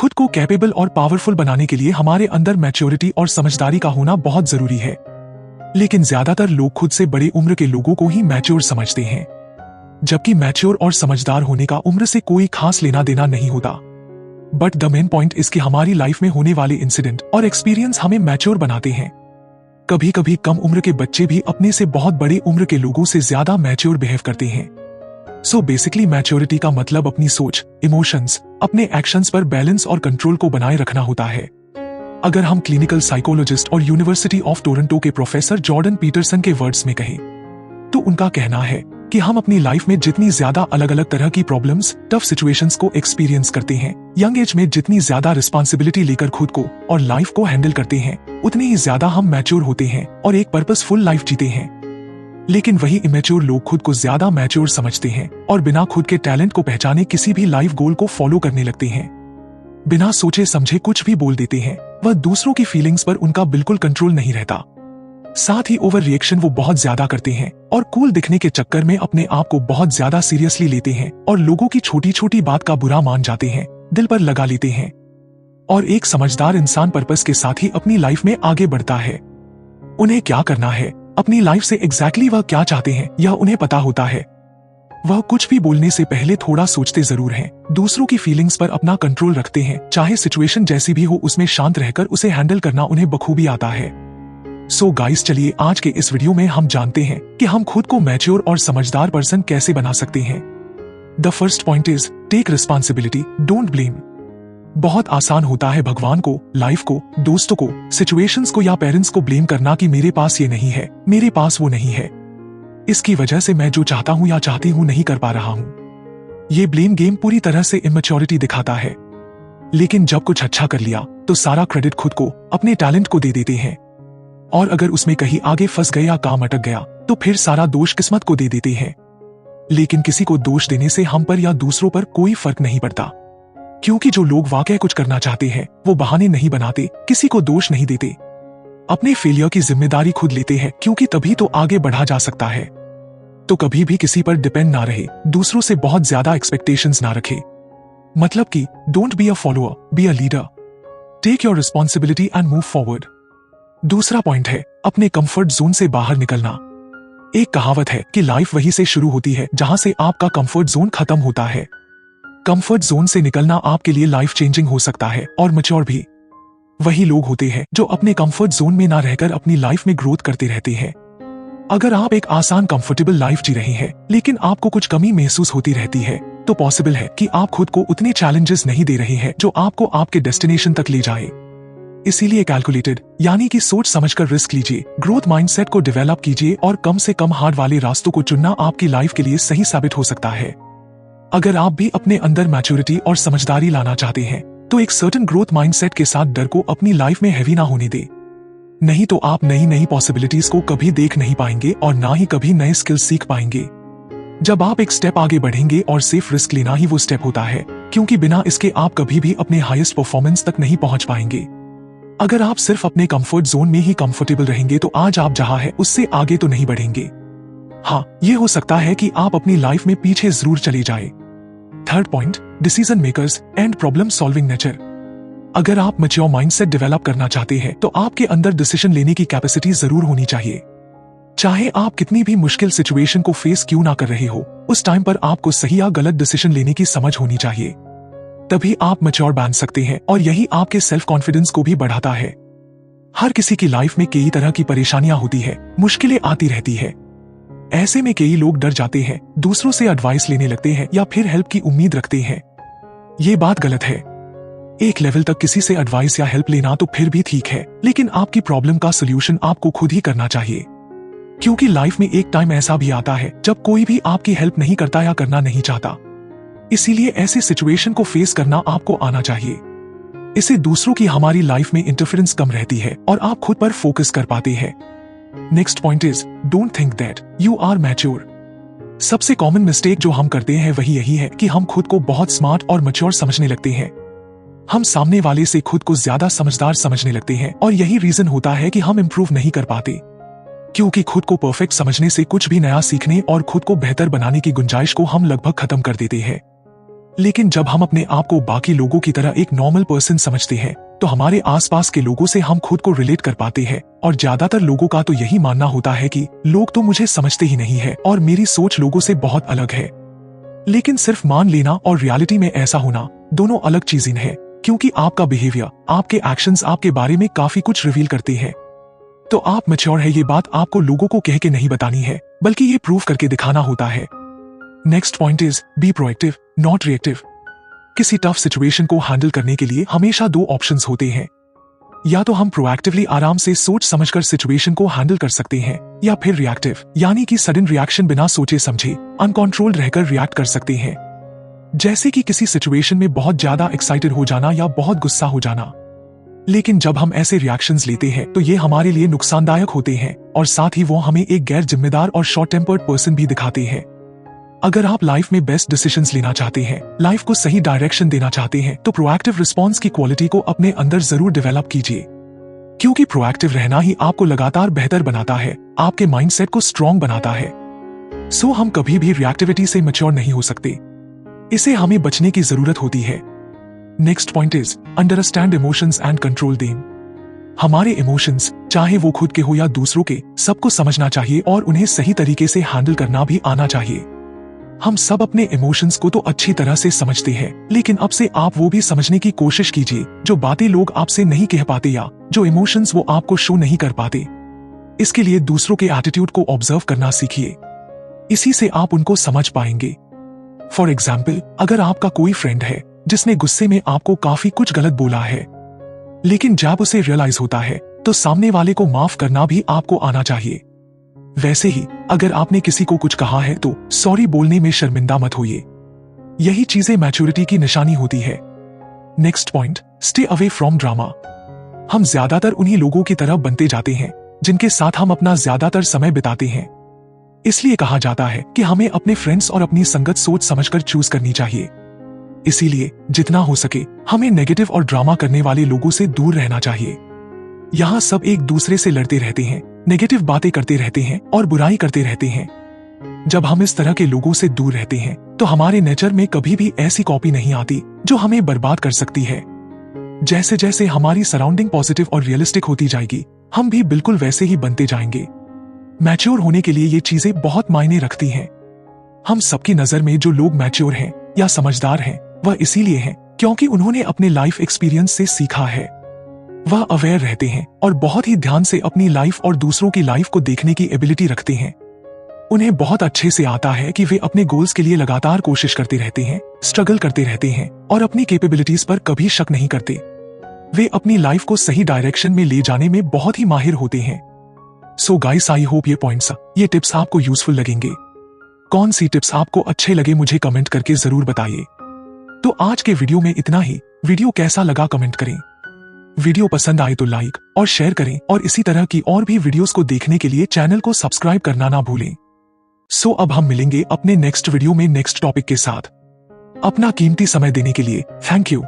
खुद को कैपेबल और पावरफुल बनाने के लिए हमारे अंदर मैच्योरिटी और समझदारी का होना बहुत जरूरी है। लेकिन ज्यादातर लोग खुद से बड़े उम्र के लोगों को ही मैच्योर समझते हैं, जबकि मैच्योर और समझदार होने का उम्र से कोई खास लेना देना नहीं होता। बट द मेन पॉइंट इसकी हमारी लाइफ में होने वाले इंसिडेंट और एक्सपीरियंस हमें मैच्योर बनाते हैं। कभी कभी कम उम्र के बच्चे भी अपने से बहुत बड़े उम्र के लोगों से ज्यादा मैच्योर बिहेव करते हैं। सो बेसिकली मैच्योरिटी का मतलब अपनी सोच, इमोशंस, अपने एक्शंस पर बैलेंस और कंट्रोल को बनाए रखना होता है। अगर हम क्लिनिकल साइकोलॉजिस्ट और यूनिवर्सिटी ऑफ टोरंटो के प्रोफेसर जॉर्डन पीटरसन के वर्ड्स में कहें तो उनका कहना है कि हम अपनी लाइफ में जितनी ज्यादा अलग अलग तरह की प्रॉब्लम्स, टफ सिचुएशंस को एक्सपीरियंस करते हैं, यंग एज में जितनी ज्यादा रिस्पॉन्सिबिलिटी लेकर खुद को और लाइफ को हैंडल करते हैं, उतने ही ज्यादा हम मैच्योर होते हैं और एक पर्पसफुल लाइफ जीते हैं। लेकिन वही इमेच्योर लोग खुद को ज्यादा मैच्योर समझते हैं और बिना खुद के टैलेंट को पहचाने किसी भी लाइफ गोल को फॉलो करने लगते हैं। बिना सोचे समझे कुछ भी बोल देते हैं। वह दूसरों की फीलिंग्स पर उनका बिल्कुल कंट्रोल नहीं रहता। साथ ही ओवर रिएक्शन वो बहुत ज्यादा करते हैं और कूल दिखने के चक्कर में अपने आप को बहुत ज्यादा सीरियसली लेते हैं और लोगों की छोटी छोटी बात का बुरा मान जाते हैं, दिल पर लगा लेते हैं। और एक समझदार इंसान पर्पस के साथ ही अपनी लाइफ में आगे बढ़ता है। उन्हें क्या करना है, अपनी लाइफ से एग्जैक्टली वह क्या चाहते हैं, यह उन्हें पता होता है। वह कुछ भी बोलने से पहले थोड़ा सोचते जरूर हैं, दूसरों की फीलिंग्स पर अपना कंट्रोल रखते हैं, चाहे सिचुएशन जैसी भी हो उसमें शांत रहकर उसे हैंडल करना उन्हें बखूबी आता है। सो गाइस, चलिए आज के इस वीडियो में हम जानते हैं कि हम खुद को मैच्योर और समझदार पर्सन कैसे बना सकते हैं। The first point is take responsibility, don't blame. बहुत आसान होता है भगवान को, लाइफ को, दोस्तों को, सिचुएशंस को या पेरेंट्स को ब्लेम करना कि मेरे पास ये नहीं है, मेरे पास वो नहीं है, इसकी वजह से मैं जो चाहता हूं या चाहती हूं नहीं कर पा रहा हूं। ये ब्लेम गेम पूरी तरह से इमैच्योरिटी दिखाता है। लेकिन जब कुछ अच्छा कर लिया तो सारा क्रेडिट खुद को, अपने टैलेंट को दे देते हैं, और अगर उसमें कहीं आगे फंस गए या काम अटक गया तो फिर सारा दोष किस्मत को दे देते हैं। लेकिन किसी को दोष देने से हम पर या दूसरों पर कोई फर्क नहीं पड़ता, क्योंकि जो लोग वाकई कुछ करना चाहते हैं वो बहाने नहीं बनाते, किसी को दोष नहीं देते, अपने फेलियर की जिम्मेदारी खुद लेते हैं, क्योंकि तभी तो आगे बढ़ा जा सकता है। तो कभी भी किसी पर डिपेंड ना रहे, दूसरों से बहुत ज्यादा एक्सपेक्टेशंस ना रखे। मतलब कि don't be a follower, be a leader. Take your responsibility and move forward. दूसरा पॉइंट है अपने कंफर्ट जोन से बाहर निकलना। एक कहावत है कि लाइफ वहीं से शुरू होती है जहां से आपका कंफर्ट जोन खत्म होता है। कंफर्ट जोन से निकलना आपके लिए लाइफ चेंजिंग हो सकता है और मैच्योर भी। वही लोग होते हैं जो अपने कंफर्ट जोन में ना रहकर अपनी लाइफ में ग्रोथ करते रहते हैं। अगर आप एक आसान कंफर्टेबल लाइफ जी रहे हैं लेकिन आपको कुछ कमी महसूस होती रहती है, तो पॉसिबल है कि आप खुद को उतने चैलेंजेस नहीं दे रहे हैं जो आपको आपके डेस्टिनेशन तक ले जाए। इसीलिए कैलकुलेटेड यानी कि सोच समझकर रिस्क लीजिए, ग्रोथ माइंडसेट को डेवलप कीजिए और कम से कम हार्ड वाले रास्तों को चुनना आपकी लाइफ के लिए सही साबित हो सकता है। अगर आप भी अपने अंदर मैच्योरिटी और समझदारी लाना चाहते हैं तो एक सर्टेन ग्रोथ माइंडसेट के साथ डर को अपनी लाइफ में हैवी ना होने दे। नहीं तो आप नई नई पॉसिबिलिटीज को कभी देख नहीं पाएंगे और ना ही कभी नए स्किल्स सीख पाएंगे। जब आप एक स्टेप आगे बढ़ेंगे और सेफ रिस्क लेना ही वो स्टेप होता है, क्योंकि बिना इसके आप कभी भी अपने हाईएस्ट परफॉर्मेंस तक नहीं पहुंच पाएंगे। अगर आप सिर्फ अपने कंफर्ट जोन में ही कंफर्टेबल रहेंगे तो आज आप जहां है उससे आगे तो नहीं बढ़ेंगे। हाँ, ये हो सकता है कि आप अपनी लाइफ में पीछे जरूर चले जाए। Third point, decision makers and problem solving nature. अगर आप मैच्योर माइंडसेट डेवलप करना चाहते हैं तो आपके अंदर डिसीजन लेने की कैपेसिटी जरूर होनी चाहिए। चाहे आप कितनी भी मुश्किल सिचुएशन को फेस क्यों ना कर रहे हो, उस टाइम पर आपको सही या गलत डिसीजन लेने की समझ होनी चाहिए। तभी आप मैच्योर बन सकते हैं और यही आपके सेल्फ कॉन्फिडेंस को भी बढ़ाता है। हर किसी की लाइफ में कई तरह की परेशानियां होती है, मुश्किलें आती रहती है। ऐसे में कई लोग डर जाते हैं, दूसरों से एडवाइस लेने लगते हैं या फिर हेल्प की उम्मीद रखते हैं। ये बात गलत है। एक लेवल तक किसी से एडवाइस या हेल्प लेना तो फिर भी ठीक है, लेकिन आपकी प्रॉब्लम का सोल्यूशन आपको खुद ही करना चाहिए, क्योंकि लाइफ में एक टाइम ऐसा भी आता है जब कोई भी आपकी हेल्प नहीं करता या करना नहीं चाहता। इसीलिए ऐसे सिचुएशन को फेस करना आपको आना चाहिए। इससे दूसरों की हमारी लाइफ में इंटरफेरेंस कम रहती है और आप खुद पर फोकस कर पाते हैं। Next point is don't think that you are mature. सबसे कॉमन मिस्टेक जो हम करते हैं वही यही है कि हम खुद को बहुत स्मार्ट और मैच्योर समझने लगते हैं। हम सामने वाले से खुद को ज्यादा समझदार समझने लगते हैं और यही रीजन होता है कि हम इम्प्रूव नहीं कर पाते, क्योंकि खुद को परफेक्ट समझने से कुछ भी नया सीखने और खुद को बेहतर बनाने की गुंजाइश को हम लगभग खत्म कर देते हैं। लेकिन जब हम अपने आप को बाकी लोगों की तरह एक नॉर्मल पर्सन समझते हैं तो हमारे आसपास के लोगों से हम खुद को रिलेट कर पाते हैं। और ज्यादातर लोगों का तो यही मानना होता है कि लोग तो मुझे समझते ही नहीं है और मेरी सोच लोगों से बहुत अलग है। लेकिन सिर्फ मान लेना और रियलिटी में ऐसा होना दोनों अलग चीजें हैं, क्योंकि आपका बिहेवियर, आपके एक्शंस आपके बारे में काफी कुछ रिवील करते हैं। तो आप मैच्योर है, ये बात आपको लोगों को कह के नहीं बतानी है, बल्कि ये प्रूव करके दिखाना होता है। Next point is be proactive not reactive. किसी टफ सिचुएशन को हैंडल करने के लिए हमेशा दो ऑप्शंस होते हैं। या तो हम प्रोएक्टिवली आराम से सोच समझकर सिचुएशन को हैंडल कर सकते हैं, या फिर रिएक्टिव यानी कि सडन रिएक्शन बिना सोचे समझे अनकंट्रोल्ड रहकर रिएक्ट कर सकते हैं। जैसे कि किसी सिचुएशन में बहुत ज्यादा एक्साइटेड हो जाना या बहुत गुस्सा हो जाना। लेकिन जब हम ऐसे रिएक्शंस लेते हैं तो ये हमारे लिए नुकसानदायक होते हैं और साथ ही वो हमें एक गैर जिम्मेदार और शॉर्ट टेम्पर्ड पर्सन भी दिखाते हैं। अगर आप लाइफ में बेस्ट डिसीजंस लेना चाहते हैं, लाइफ को सही डायरेक्शन देना चाहते हैं, तो प्रोएक्टिव रिस्पॉन्स की क्वालिटी को अपने अंदर जरूर डेवलप कीजिए, क्योंकि प्रोएक्टिव रहना ही आपको लगातार बेहतर बनाता है, आपके माइंडसेट को स्ट्रॉन्ग बनाता है। सो हम कभी भी रिएक्टिविटी से मैच्योर नहीं हो सकते, इसे हमें बचने की जरूरत होती है। Next point is understand emotions and control them. हमारे इमोशंस, चाहे वो खुद के हो या दूसरों के, सबको समझना चाहिए और उन्हें सही तरीके से हैंडल करना भी आना चाहिए। हम सब अपने इमोशंस को तो अच्छी तरह से समझते हैं, लेकिन अब से आप वो भी समझने की कोशिश कीजिए जो बातें लोग आपसे नहीं कह पाते या जो इमोशंस वो आपको शो नहीं कर पाते। इसके लिए दूसरों के एटीट्यूड को ऑब्जर्व करना सीखिए, इसी से आप उनको समझ पाएंगे। फॉर एग्जाम्पल, अगर आपका कोई फ्रेंड है जिसने गुस्से में आपको काफी कुछ गलत बोला है, लेकिन जब उसे रियलाइज होता है तो सामने वाले को माफ करना भी आपको आना चाहिए। वैसे ही अगर आपने किसी को कुछ कहा है तो सॉरी बोलने में शर्मिंदा मत होइए। यही चीजें मैच्योरिटी की निशानी होती है। Next point, stay away from drama. हम ज्यादातर उन्हीं लोगों की तरह बनते जाते हैं जिनके साथ हम अपना ज्यादातर समय बिताते हैं। इसलिए कहा जाता है कि हमें अपने फ्रेंड्स और अपनी संगत सोच समझकर चूज करनी चाहिए। इसीलिए जितना हो सके हमें नेगेटिव और ड्रामा करने वाले लोगों से दूर रहना चाहिए। यहाँ सब एक दूसरे से लड़ते रहते हैं, नेगेटिव बातें करते रहते हैं और बुराई करते रहते हैं। जब हम इस तरह के लोगों से दूर रहते हैं तो हमारे नेचर में कभी भी ऐसी कॉपी नहीं आती जो हमें बर्बाद कर सकती है। जैसे जैसे हमारी सराउंडिंग पॉजिटिव और रियलिस्टिक होती जाएगी, हम भी बिल्कुल वैसे ही बनते जाएंगे। मैच्योर होने के लिए ये चीजें बहुत मायने रखती हैं। हम सबकी नजर में जो लोग मैच्योर हैं या समझदार हैं, वह इसीलिए हैं क्योंकि उन्होंने अपने लाइफ एक्सपीरियंस से सीखा है। वह अवेयर रहते हैं और बहुत ही ध्यान से अपनी लाइफ और दूसरों की लाइफ को देखने की एबिलिटी रखते हैं। उन्हें बहुत अच्छे से आता है कि वे अपने गोल्स के लिए लगातार कोशिश करते रहते हैं, स्ट्रगल करते रहते हैं और अपनी कैपेबिलिटीज पर कभी शक नहीं करते। वे अपनी लाइफ को सही डायरेक्शन में ले जाने में बहुत ही माहिर होते हैं। सो गाइस, आई होप ये टिप्स आपको यूजफुल लगेंगे। कौन सी टिप्स आपको अच्छे लगे मुझे कमेंट करके जरूर बताइए। तो आज के वीडियो में इतना ही। वीडियो कैसा लगा कमेंट करें। वीडियो पसंद आए तो लाइक और शेयर करें और इसी तरह की और भी वीडियोस को देखने के लिए चैनल को सब्सक्राइब करना ना भूलें। सो अब हम मिलेंगे अपने नेक्स्ट वीडियो में नेक्स्ट टॉपिक के साथ। अपना कीमती समय देने के लिए थैंक यू।